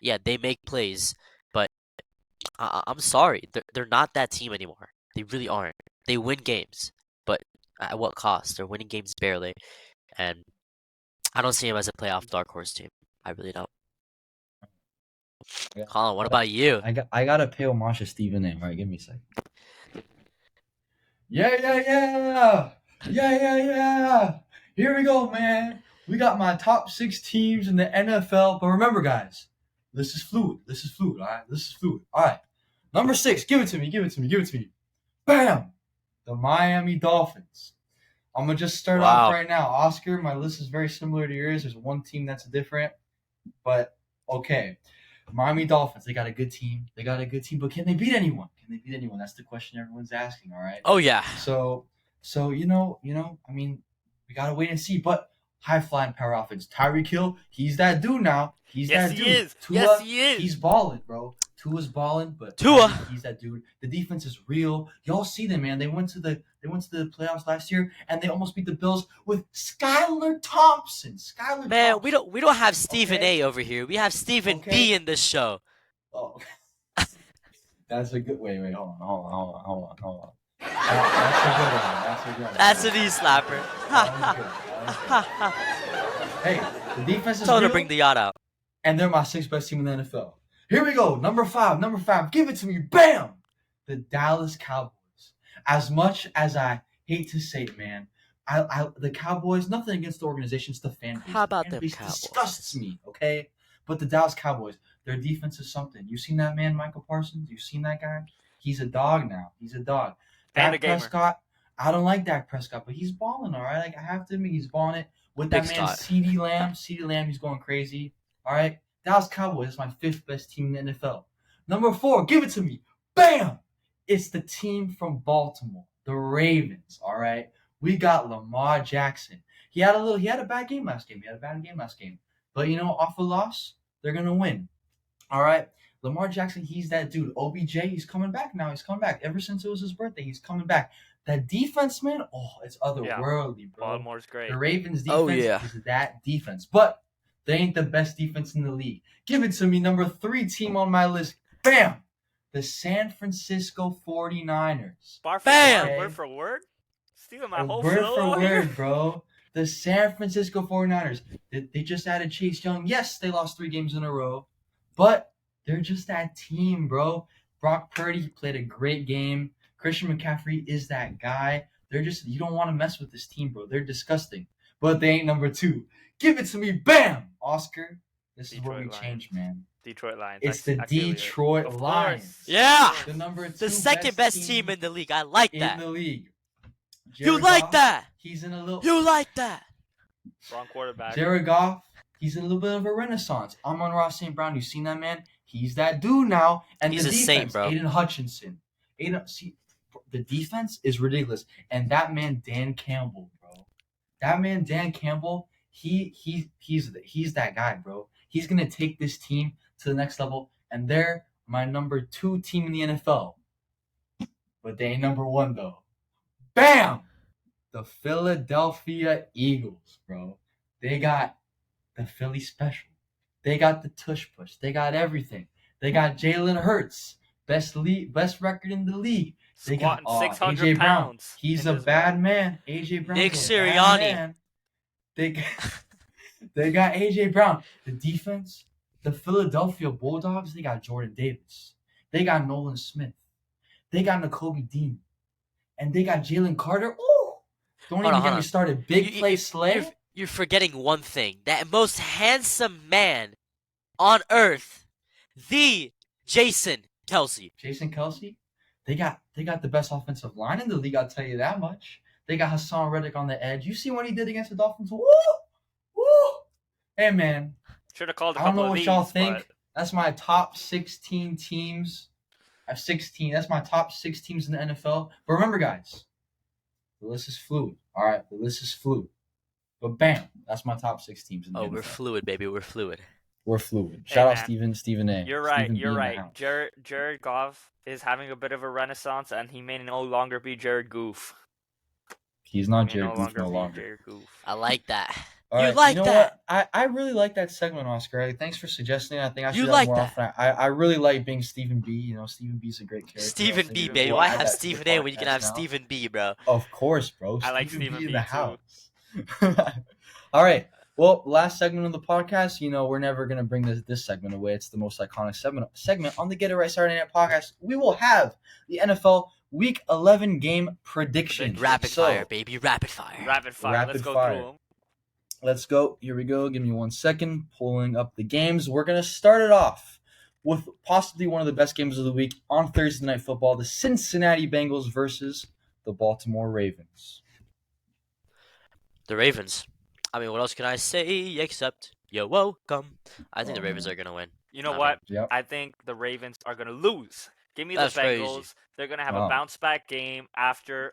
Yeah, they make plays, but I'm sorry, they're not that team anymore. They really aren't. They win games, but at what cost? They're winning games barely, and I don't see them as a playoff dark horse team. I really don't. Yeah. Colin, what about you? I gotta pay homage to Stephen A. All right, give me a second. Yeah. Here we go, man. We got my top 6 teams in the NFL. But remember, guys, this is fluid. All right, this is fluid. All right, number 6. Give it to me. Bam. The Miami Dolphins. I'm gonna just start off Wow. right now. Oscar, my list is very similar to yours. There's one team that's different, but okay. Miami Dolphins, they got a good team. But can they beat anyone? That's the question everyone's asking, all right? Oh yeah. So I mean, we gotta wait and see. But high flying power offense. Tyreek Hill, he's that dude now. He's Yes, that he dude. is. Tua, Yes, he is. He's balling, bro. Tua's balling, but Tua. Tyreek, he's that dude. The defense is real. Y'all see them, man. They went to the playoffs last year, and they almost beat the Bills with Skylar Thompson. Man, we don't have Stephen Okay. A over here. We have Stephen Okay. B in this show. Oh, that's a good. Wait, hold on. That's a good one. That's a knee slapper. That was good. Hey, the defense is Tell her real, to bring the yacht out. and they're my 6th best team in the NFL. Here we go, number 5. Give it to me, bam! The Dallas Cowboys. As much as I hate to say it, man, the Cowboys. Nothing against the organization, it's the fan base. How about the fan them base Cowboys? disgusts me, okay? But the Dallas Cowboys, their defense is something. You seen that man, Michael Parsons? You seen that guy? He's a dog now. He's a dog. And a Dak gamer. Prescott, I don't like Dak Prescott, but he's balling, all right? Like, I have to admit, he's balling it. With that Big man, Scott. CeeDee Lamb, he's going crazy, all right? Dallas Cowboys is my 5th best team in the NFL. Number 4, give it to me. Bam! It's the team from Baltimore, the Ravens, all right? We got Lamar Jackson. He had a bad game last game. But, off a loss, they're going to win, all right? Lamar Jackson, he's that dude. OBJ, he's coming back now. Ever since it was his birthday, he's coming back. That defense, man, it's otherworldly, bro. Baltimore's great. The Ravens defense Oh, yeah. is that defense. But they ain't the best defense in the league. Give it to me, number 3 team on my list. Bam! The San Francisco 49ers. Bam! Word for word? Stealing my whole Word flow for over here? word, bro. The San Francisco 49ers. They just added Chase Young. Yes, they lost 3 games in a row. But they're just that team, bro. Brock Purdy played a great game. Christian McCaffrey is that guy. They're just, you don't want to mess with this team, bro. They're disgusting. But they ain't number 2. Give it to me, bam, Oscar. This is where we Detroit change, Lions. man. Detroit Lions. It's the I feel you. Detroit Of Lions. course. Yeah! The number 2 The second best team in the league. I like in that. the league. You Jared like Goff, that? He's in a little. You like that? Wrong quarterback. Jared Goff, he's in a little bit of a renaissance. Amon-Ra St. Brown, you seen that man? He's that dude now. And He's the a defense, saint, bro. Aiden Hutchinson. See, the defense is ridiculous. And that man, Dan Campbell, bro. That man, Dan Campbell, he's that guy, bro. He's gonna take this team to the next level. And they're my number 2 team in the NFL. But they ain't number 1 though. Bam! The Philadelphia Eagles, bro. They got the Philly special. They got the tush push. They got everything. They got Jalen Hurts, best record in the league. They got Squatting 600 AJ Brown. pounds. He's in a his bad room. man. AJ Brown. Nick is a bad Sirianni. man. They got AJ Brown. The defense, the Philadelphia Bulldogs. They got Jordan Davis. They got Nolan Smith. They got Nakobe Dean, and they got Jalen Carter. Ooh. Don't Hold even on, get hold me on. started. Big play Slay. You're forgetting one thing. That most handsome man on earth, the Jason Kelsey. Jason Kelsey. They got the best offensive line in the league, I'll tell you that much. They got Hassan Reddick on the edge. You see what he did against the Dolphins? Woo! Woo! Hey, man. Should have called a I don't couple know of what these. y'all think. But That's my top 16 teams. I have 16. That's my top 6 teams in the NFL. But remember, guys, the list is fluid. All right, the list is fluid. But bam, that's my top 6 teams in the Oh, NFL. we're fluid, baby. We're fluid. We're fluid. Hey, Shout out man. Stephen A. You're right. Stephen B You're in the right. house. Jared Goff is having a bit of a renaissance, and he may no longer be Jared Goof. He's not He may Jared Goof no be longer. Jared Goof. I like that. All You right, like know that? What? I really like that segment, Oscar. Thanks for suggesting it. I think I should You do like that more that? often. I really like being Stephen B. You know, Stephen B's a great character. Stephen I B, think baby. we'll Why add have that to the Stephen A when you can have podcast now. Stephen B, bro? Of course, bro. I like Stephen Stephen in B the too. house. All right. Well, last segment of the podcast. You know, we're never gonna bring this segment away. It's the most iconic segment on the Get It Right Saturday Night podcast. We will have the NFL Week 11 game predictions. Rapid So, fire, baby. Rapid fire. Rapid fire. Rapid Let's go fire. through them. Let's go. Here we go. Give me 1 second. Pulling up the games. We're going to start it off with possibly one of the best games of the week on Thursday Night Football. The Cincinnati Bengals versus the Baltimore Ravens. The Ravens. I mean, what else can I say except you're welcome? I think the Ravens are going to win. You know I what? Yep. I think the Ravens are going to lose. Give me the That's crazy. Bengals. They're going to have Wow. a bounce back game after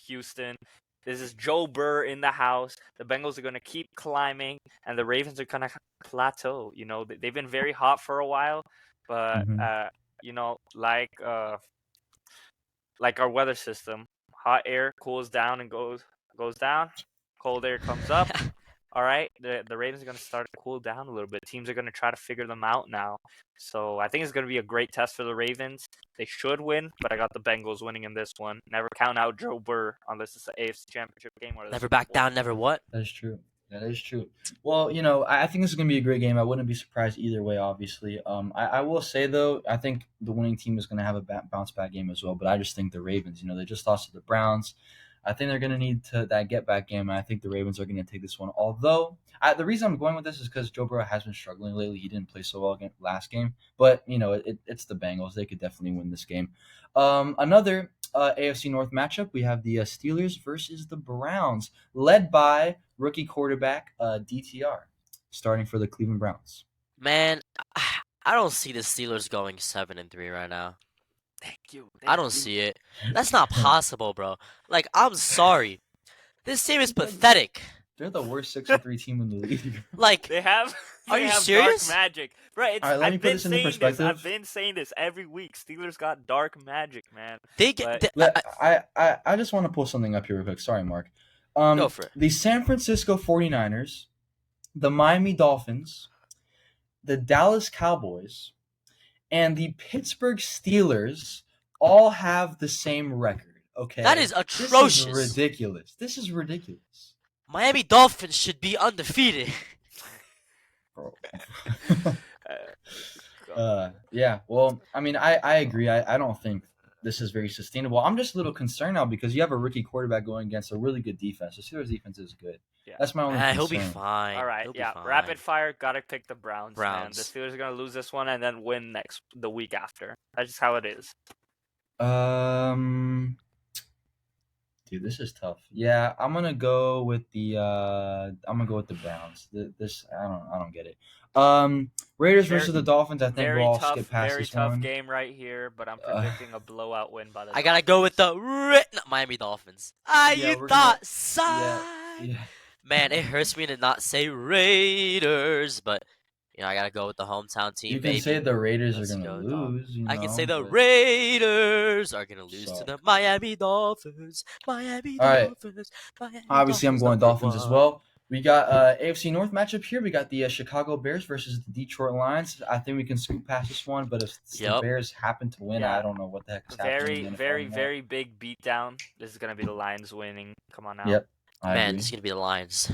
Houston. This is Joe Burr in the house. The Bengals are going to keep climbing, and the Ravens are going to plateau. You know, they've been very hot for a while, but you know, like our weather system, hot air cools down and goes down. Cold air comes up. All right, the Ravens are going to start to cool down a little bit. Teams are going to try to figure them out now. So I think it's going to be a great test for the Ravens. They should win, but I got the Bengals winning in this one. Never count out Joe Burr unless it's an AFC Championship game. Or Never back down, never what? That is true. That is true. Well, you know, I think this is going to be a great game. I wouldn't be surprised either way, obviously. I will say, though, I think the winning team is going to have a bounce back game as well. But I just think the Ravens, you know, they just lost to the Browns. I think they're going to need that get-back game, and I think the Ravens are going to take this one. Although, the reason I'm going with this is because Joe Burrow has been struggling lately. He didn't play so well last game. But, you know, it's the Bengals. They could definitely win this game. Another AFC North matchup, we have the Steelers versus the Browns, led by rookie quarterback DTR, starting for the Cleveland Browns. Man, I don't see the Steelers going 7-3 right now. Thank you. I don't see it. That's not possible, bro. Like, I'm sorry. This team is pathetic. They're the worst 6-3 team in the league. Like, They have. Are they you have serious? Dark magic, right? All right, let me put this into perspective. I've been saying this every week. Steelers got dark magic, man. they get. I just want to pull something up here real quick. Sorry, Mark. Go for it. The San Francisco 49ers, the Miami Dolphins, the Dallas Cowboys, and the Pittsburgh Steelers all have the same record. Okay, That is atrocious. This is ridiculous. This is ridiculous. Miami Dolphins should be undefeated. Bro. Yeah. Well, I mean, I agree. I don't think this is very sustainable. I'm just a little concerned now because you have a rookie quarterback going against a really good defense. The Steelers' defense is good. Yeah. That's my only concern. He'll be fine. All right, He'll be yeah. fine. Rapid fire, gotta pick the Browns. Man. The Browns. Steelers are gonna lose this one and then win the week after. That's just how it is. Dude, this is tough. Yeah, I'm gonna go with the Browns. This I don't get it. Raiders versus the Dolphins. I think we'll all skip past this one. Very tough game right here, but I'm predicting a blowout win by the I gotta go with the Miami Dolphins. You thought, son. Yeah. Man, it hurts me to not say Raiders, but I gotta go with the hometown team. You can baby. say the Raiders Let's are gonna go, dog. lose. I can say the Raiders are gonna lose to the Miami Dolphins. Miami Dolphins. Miami Obviously, I'm going Dolphins Dolphins as well. We got AFC North matchup here. We got the Chicago Bears versus the Detroit Lions. I think we can scoop past this one, but if the Bears happen to win, I don't know what the heck is happening. Very big beatdown. This is gonna be the Lions winning. Come on now. Yep. Man, it's gonna be the Lions.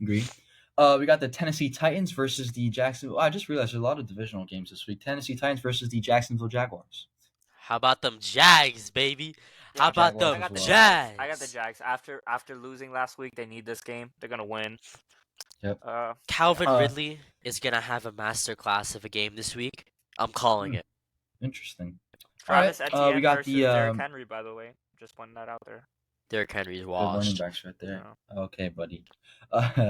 Agree. We got the Tennessee Titans versus the Jacksonville. I just realized there's a lot of divisional games this week. Tennessee Titans versus the Jacksonville Jaguars. How about them Jags, baby? How about them Jags? I got the Jags. After losing last week, they need this game. They're gonna win. Yep. Calvin Ridley is gonna have a masterclass of a game this week. I'm calling it. Interesting. Travis Etienne we got versus the Derrick Henry, by the way. Just pointing that out there. Derrick Henry's Good running washed. backs right there. Yeah. Okay, buddy.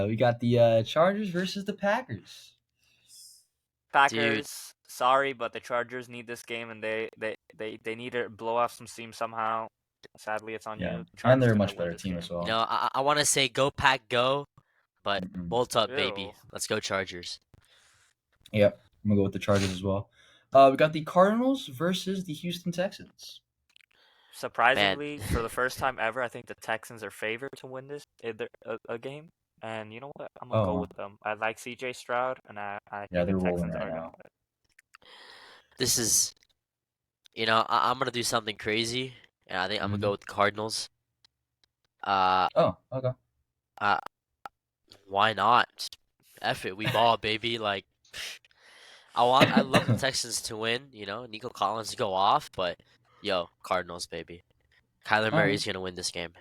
We got the Chargers versus the Packers. Packers. Sorry, but the Chargers need this game, and they need to blow off some steam somehow. Sadly, it's on you. And they're a much better team as well. I want to say go Pack go, but bolt up, Ew. baby. Let's go Chargers. Yep, I'm gonna go with the Chargers as well. We got the Cardinals versus the Houston Texans. Surprisingly, for the first time ever, I think the Texans are favored to win this a game. And you know what? I'm gonna go with them. I like CJ Stroud, and I think the Texans are gonna win. This is, I'm gonna do something crazy, and I think I'm gonna go with the Cardinals. Okay. Why not? F it, we ball, baby. Like, I love the Texans to win. Nico Collins to go off, but Cardinals, baby. Kyler Murray's gonna win this game.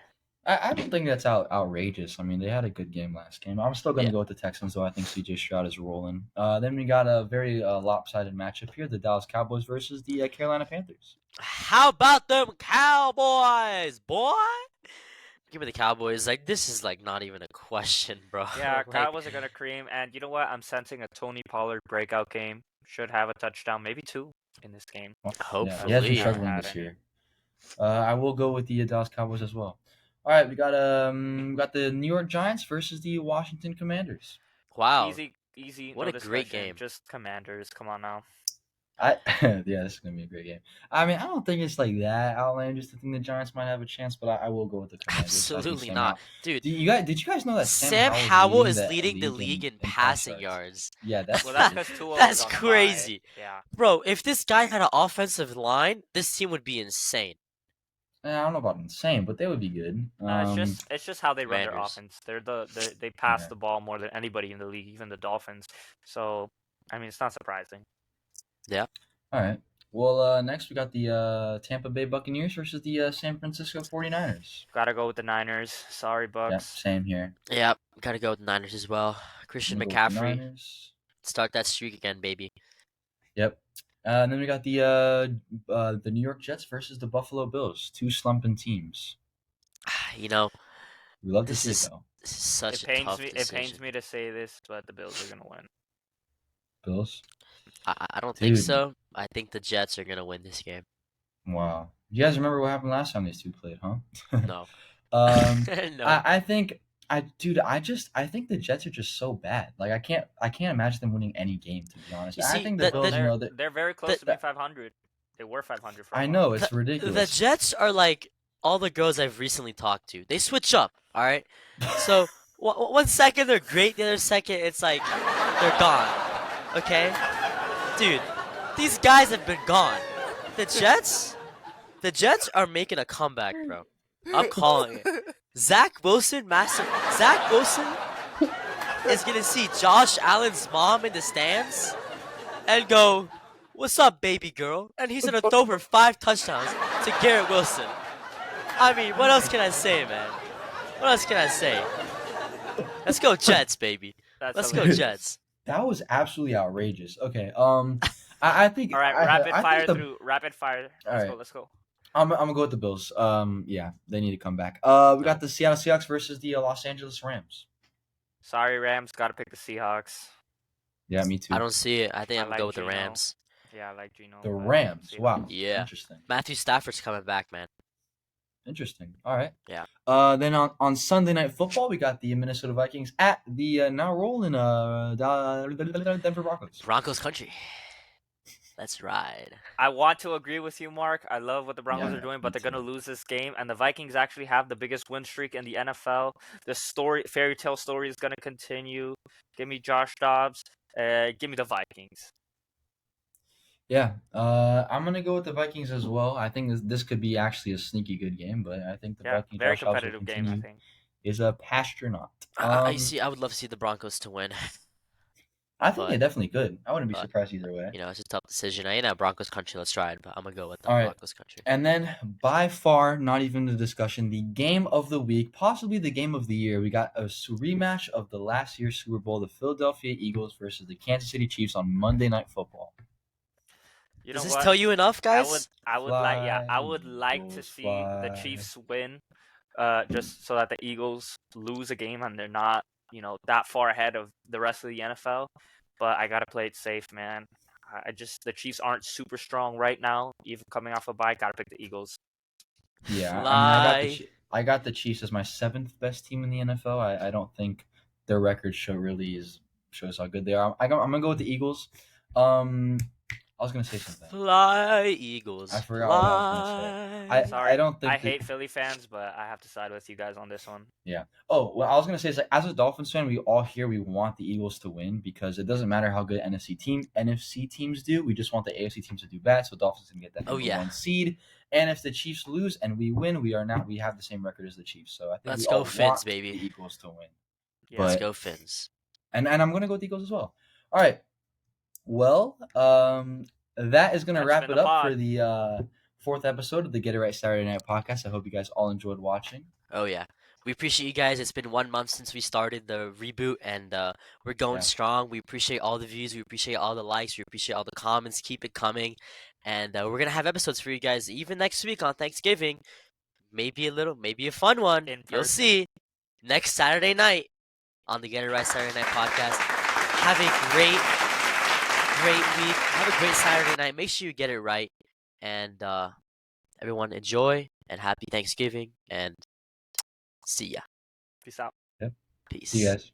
I don't think that's outrageous. I mean, they had a good game last game. I'm still going to go with the Texans, though. I think CJ Stroud is rolling. Then we got a very lopsided matchup here: the Dallas Cowboys versus the Carolina Panthers. How about them Cowboys, boy? Give me the Cowboys. Like, this is not even a question, bro. Yeah, Cowboys are gonna cream, and you know what? I'm sensing a Tony Pollard breakout game. Should have a touchdown, maybe 2 in this game. Hopefully. Yeah, he has been struggling this year. I will go with the Dallas Cowboys as well. All right, we got the New York Giants versus the Washington Commanders. Wow, easy. What a great game! Just Commanders. Come on now. Yeah, this is gonna be a great game. I mean, I don't think it's that outlandish to think the Giants might have a chance, but I will go with the Commanders. Absolutely not, dude. Did you guys know that Sam Howell is leading the league in passing yards? Yeah, that's that's crazy. Yeah, bro. If this guy had an offensive line, this team would be insane. I don't know about insane, but they would be good. It's just how they run their offense. They pass the ball more than anybody in the league, even the Dolphins. So, I mean, it's not surprising. Yeah. All right. Well, next we got the Tampa Bay Buccaneers versus the San Francisco 49ers. Gotta go with the Niners. Sorry, Bucks. Yep, same here. Yeah, gotta go with the Niners as well. Christian McCaffrey. Start that streak again, baby. Yep. And then we got the New York Jets versus the Buffalo Bills. 2 slumping teams. We love to see it, though. This is such a tough decision. It pains me to say this, but the Bills are gonna win. Bills? I don't think so. I think the Jets are gonna win this game. Wow. You guys remember what happened last time these two played, huh? No. No. I think the Jets are just so bad. Like I can't imagine them winning any game, to be honest. I think the Bills, they're very close to being 500. They were 500 for a I while. know, it's ridiculous. The Jets are like all the girls I've recently talked to. They switch up, all right? So, one second they're great, the other second it's like they're gone. Okay? Dude, these guys have been gone. The Jets are making a comeback, bro. I'm calling it. Zach Wilson is gonna see Josh Allen's mom in the stands and go, What's up, baby girl? And he's gonna throw for 5 touchdowns to Garrett Wilson. I mean, what else can I say, man? What else can I say? Let's go Jets, baby. That's Let's go hilarious. Jets. That was absolutely outrageous. Okay. I think. All right, I think rapid fire. All Let's go. I'm gonna go with the Bills. Yeah, they need to come back. We got the Seattle Seahawks versus the Los Angeles Rams. Sorry, Rams. Gotta pick the Seahawks. Yeah, me too. I don't see it. I think I I'm gonna like go with the Geno. Rams. Yeah, I like Geno. The but Rams. Seahawks. Wow. Yeah. Interesting. Matthew Stafford's coming back, man. Interesting. All right. Yeah. Then on Sunday Night Football, we got the Minnesota Vikings at the now rolling Denver Broncos. Broncos country. Let's ride. I want to agree with you, Mark. I love what the Broncos Yeah, are doing, me but they're too. gonna lose this game. And the Vikings actually have the biggest win streak in the NFL. The fairy tale story is gonna continue. Give me Josh Dobbs. Give me the Vikings. Yeah. I'm gonna go with the Vikings as well. I think this could be actually a sneaky good game, but I think the Yeah, Vikings. very Josh Dobbs will competitive game, I continue. think. Is a pasture not. I see. I would love to see the Broncos to win. I think but- they definitely could. I wouldn't be but, surprised either way. You know, it's a tough decision. I ain't at Broncos country. Let's try it, but I'm gonna go with the All right. Broncos country. And then, by far, not even the discussion, the game of the week, possibly the game of the year. We got a rematch of the last year's Super Bowl, the Philadelphia Eagles versus the Kansas City Chiefs on Monday Night Football. You Does know this what? tell you enough, guys? I would like to Eagles, see the fly. Chiefs win, just so that the Eagles lose a game and they're not, that far ahead of the rest of the NFL. But I gotta play it safe, man. The Chiefs aren't super strong right now, even coming off a bye. Gotta pick the Eagles. Yeah, Fly. I got the Chiefs as my 7th best team in the NFL. I don't think their record shows how good they are. I'm gonna go with the Eagles. I was gonna say something. Fly, Eagles. I forgot what I was gonna say. Sorry, I don't think I hate Philly fans, but I have to side with you guys on this one. Yeah. Oh, what I was gonna say is like as a Dolphins fan, we want the Eagles to win because it doesn't matter how good NFC teams do. We just want the AFC teams to do bad, so Dolphins can get that number 1 seed. And if the Chiefs lose and we win, we have the same record as the Chiefs. So I think Let's we go all Fins, want baby. the Eagles to win. Yeah. Let's But- go Fins. And I'm gonna go with the Eagles as well. All right. Well, that is gonna That's wrap been it the up for pod. the 4th episode of the Get It Right Saturday Night podcast. I hope you guys all enjoyed watching. Oh yeah, we appreciate you guys. It's been 1 month since we started the reboot, and we're going Yeah. strong. We appreciate all the views. We appreciate all the likes. We appreciate all the comments. Keep it coming, and we're gonna have episodes for you guys even next week on Thanksgiving. Maybe a fun one. In You'll person. see. Next Saturday night on the Get It Right Saturday Night podcast. Have a great week. Have a great Saturday night. Make sure you get it right, and everyone enjoy and happy Thanksgiving, and see ya. Peace out. Peace. See you guys.